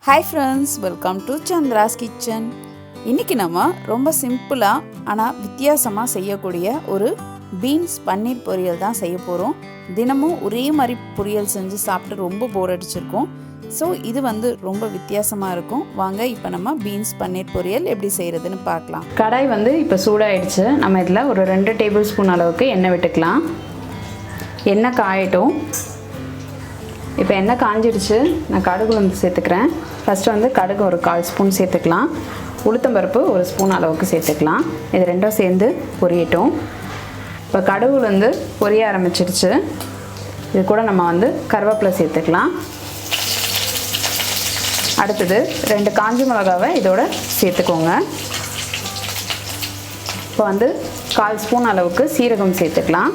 Hi friends, welcome to chandra'skitchen. இன்னைக்கு நம்ம ரொம்ப சிம்பிளா ஆனா வித்தியாசமா செய்யக்கூடிய ஒரு பீன்ஸ் பன்னீர் பொரியல் தான் செய்ய போறோம். தினமும் ஒரே மாதிரி பொரியல் செஞ்சு சாப்பிட்டு ரொம்ப போர் அடிச்சிருக்கும். ஸோ இது ரொம்ப வித்தியாசமாக இருக்கும். வாங்க இப்போ நம்ம பீன்ஸ் பன்னீர் பொரியல் எப்படி செய்கிறதுன்னு பார்க்கலாம். கடாய் இப்போ சூடாயிடுச்சு. நம்ம இதில் ஒரு 2 டேபிள் ஸ்பூன் அளவுக்கு எண்ணெய் விட்டுக்கலாம். எண்ணெய் காயட்டும். இப்போ எண்ணெய் காஞ்சிடுச்சு. நான் கடுகு சேர்த்துக்கிறேன். ஃபஸ்ட்டு கடுகு ஒரு 1/4 ஸ்பூன் சேர்த்துக்கலாம். உளுத்தம்பருப்பு 1 ஸ்பூன் அளவுக்கு சேர்த்துக்கலாம். இது ரெண்டும் சேர்ந்து பொரியட்டும். இப்போ கடுகு பொரிய ஆரம்பிச்சிடுச்சு. இது கூட நம்ம கருவேப்பிலை சேர்த்துக்கலாம். அடுத்தது 2 காஞ்ச மிளகாவை இதோட சேர்த்துக்கோங்க. இப்போ 1/4 ஸ்பூன் அளவுக்கு சீரகம் சேர்த்துக்கலாம்.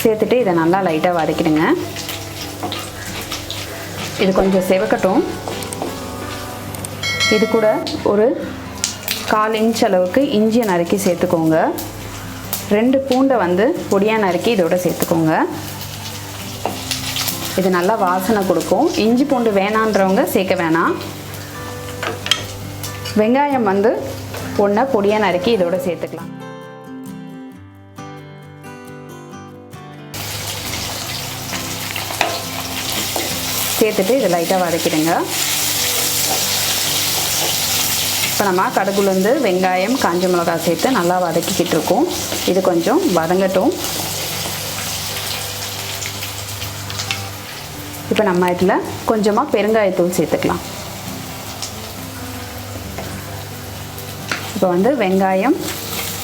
சேர்த்துட்டு இதை நல்லா லைட்டாக வதக்கிடுங்க. இது கொஞ்சம் செவக்கட்டும். இது கூட ஒரு 1/4 இன்ச் அளவுக்கு இஞ்சியை நறுக்கி சேர்த்துக்கோங்க. 2 பூண்டை பொடியாக நறுக்கி இதோட சேர்த்துக்கோங்க. இது நல்லா வாசனை கொடுக்கும். இஞ்சி பூண்டு வேணான்றவங்க சேர்க்க வேணாம். வெங்காயம் 1 பொடியாக நறுக்கி இதோட சேர்த்துக்கலாம். சேர்த்துட்டு இதை லைட்டாக வதக்கிடுங்க. இப்போ நம்ம கடுகுலேருந்து வெங்காயம் காஞ்ச மிளகாய் சேர்த்து நல்லா வதக்கிக்கிட்டு இருக்கோம். இது கொஞ்சம் வதங்கட்டும். இப்போ நம்ம இதில் கொஞ்சமாக பெருங்காயத்தூள் சேர்த்துக்கலாம். இப்போ வெங்காயம்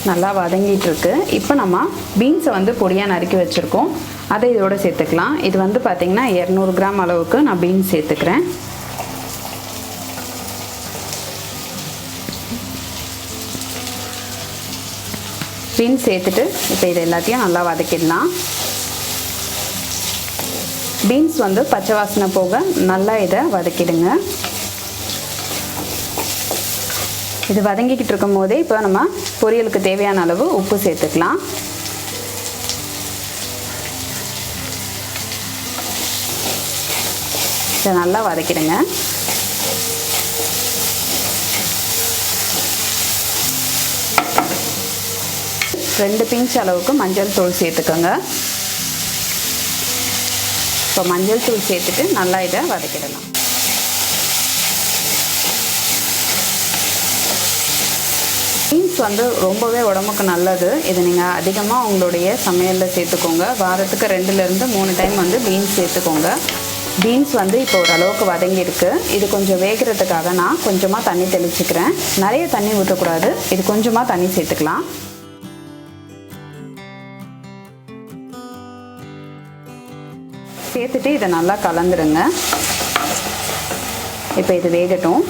நல்லா வதங்கிட்டு இருக்கு. இப்போ நம்ம பீன்ஸை பொடியாக நறுக்கி வச்சுருக்கோம். அதை இதோட சேர்த்துக்கலாம். இது பார்த்திங்கன்னா 200 கிராம் அளவுக்கு நான் பீன்ஸ் சேர்த்துக்கிறேன். பீன்ஸ் சேர்த்துட்டு இப்போ இது எல்லாத்தையும் நல்லா வதக்கிடலாம். பீன்ஸ் பச்சை வாசனை போக நல்லா இதை வதக்கிடுங்க. இது வதங்கிக்கிட்டு இருக்கும் போதே இப்போ நம்ம பொரியலுக்கு தேவையான அளவு உப்பு சேர்த்துக்கலாம். இதை நல்லா வதக்கிடுங்க. ரெண்டு பிஞ்ச் அளவுக்கு மஞ்சள் தூள் சேர்த்துக்கோங்க. இப்போ மஞ்சள் தூள் சேர்த்துட்டு நல்லா இதை வதக்கிடலாம். பீன்ஸ் ரொம்பவே உடம்புக்கு நல்லது. இது நீங்கள் அதிகமாக உங்களுடைய சமையலில் சேர்த்துக்கோங்க. வாரத்துக்கு 2லேருந்து 3 டைம் பீன்ஸ் சேர்த்துக்கோங்க. பீன்ஸ் இப்போ ஓரளவுக்கு வதங்கியிருக்கு. இது கொஞ்சம் வேகிறதுக்காக நான் கொஞ்சமாக தண்ணி தெளிச்சுக்கிறேன். நிறைய தண்ணி ஊற்றக்கூடாது. இது கொஞ்சமாக தண்ணி சேர்த்துக்கலாம். சேர்த்துட்டு இதை நல்லா கலந்துருங்க. இப்போ இது வேகட்டும்.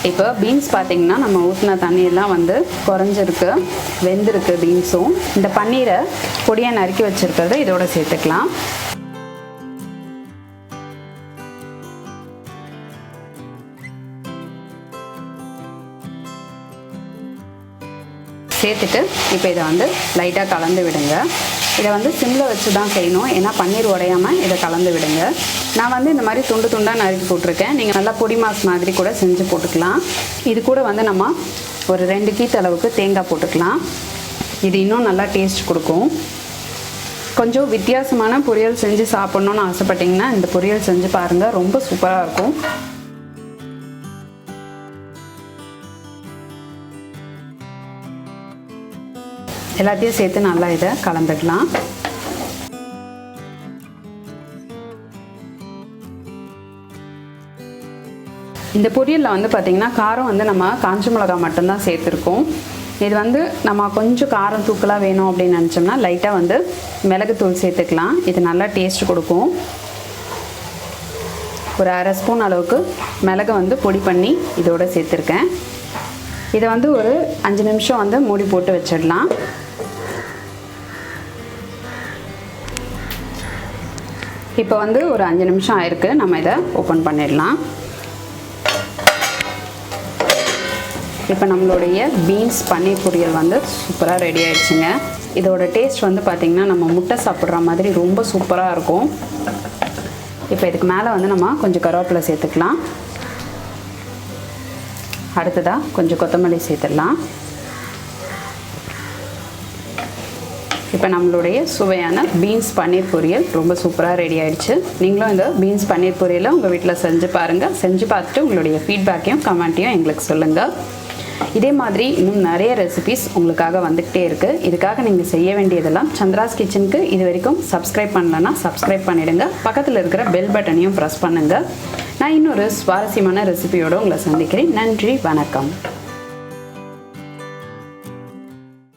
இப்போ பீன்ஸ் பார்த்திங்கன்னா நம்ம ஊற்றின தண்ணியெல்லாம் குறைஞ்சிருக்கு, வெந்திருக்கு பீன்ஸும். இந்த பன்னீரை பொடியாக நறுக்கி வச்சுருக்கிறத இதோட சேர்த்துக்கலாம். சேர்த்துட்டு இப்போ இதை லைட்டாக கலந்து விடுங்க. இதை சிம்மில் வச்சு தான் செய்யணும். ஏன்னா பன்னீர் உடையாமல் இதை கலந்து விடுங்க. நான் இந்த மாதிரி துண்டு துண்டாக நறுக்கி போட்டிருக்கேன். நீங்கள் நல்லா பொடி மாஸ் மாதிரி கூட செஞ்சு போட்டுக்கலாம். இது கூட நம்ம ஒரு 2 கீத்து அளவுக்கு தேங்காய் போட்டுக்கலாம். இது இன்னும் நல்லா டேஸ்ட் கொடுக்கும். கொஞ்சம் வித்தியாசமான பொரியல் செஞ்சு சாப்பிட்ணுன்னு ஆசைப்பட்டிங்கன்னா இந்த பொரியல் செஞ்சு பாருங்கள். ரொம்ப சூப்பராக இருக்கும். எல்லாத்தையும் சேர்த்து நல்லா இதை கலந்துக்கலாம். இந்த பொரியலில் பார்த்திங்கன்னா காரம் நம்ம காஞ்ச மிளகாய் மட்டும்தான் சேர்த்துருக்கோம். இது நம்ம கொஞ்சம் காரம் தூக்கலாக வேணும் அப்படின்னு நினச்சோம்னா லைட்டாக மிளகுத்தூள் சேர்த்துக்கலாம். இது நல்லா டேஸ்ட் கொடுக்கும். ஒரு 1/2 ஸ்பூன் அளவுக்கு மிளகு பொடி பண்ணி இதோடு சேர்த்துருக்கேன். இதை ஒரு 5 நிமிஷம் மூடி போட்டு வச்சிடலாம். இப்போ ஒரு 5 நிமிஷம் ஆயிருக்கு. நம்ம இதை ஓப்பன் பண்ணிடலாம். இப்போ நம்மளுடைய பீன்ஸ் பன்னீர் பொரியல் வந்து சூப்பராக ரெடி ஆயிடுச்சுங்க. இதோட டேஸ்ட் வந்து பார்த்திங்கன்னா நம்ம முட்டை சாப்பிட்ற மாதிரி ரொம்ப சூப்பராக இருக்கும். இப்போ இதுக்கு மேலே வந்து நம்ம கொஞ்சம் கருவேப்பிலை சேர்த்துக்கலாம். அடுத்ததாக கொஞ்சம் கொத்தமல்லி சேர்த்துடலாம். இப்போ நம்மளுடைய சுவையான பீன்ஸ் பன்னீர் பொரியல் ரொம்ப சூப்பராக ரெடி ஆயிடுச்சு. நீங்களும் இந்த பீன்ஸ் பன்னீர் பொரியலை உங்கள் வீட்டில் செஞ்சு பாருங்கள். செஞ்சு பார்த்துட்டு உங்களுடைய ஃபீட்பேக்கையும் கமெண்ட்டையும் எங்களுக்கு சொல்லுங்கள். இதே மாதிரி இன்னும் நிறைய ரெசிபிஸ் உங்களுக்காக வந்துக்கிட்டே இருக்குது. இதுக்காக நீங்கள் செய்ய வேண்டியதெல்லாம் சந்திராஸ் கிச்சனுக்கு இது வரைக்கும் சப்ஸ்கிரைப் பண்ணலன்னா சப்ஸ்கிரைப் பண்ணிவிடுங்க. பக்கத்தில் இருக்கிற பெல் பட்டனையும் ப்ரெஸ் பண்ணுங்கள். நான் இன்னொரு சுவாரஸ்யமான ரெசிபியோடு உங்களை சந்திக்கிறேன். நன்றி, வணக்கம்.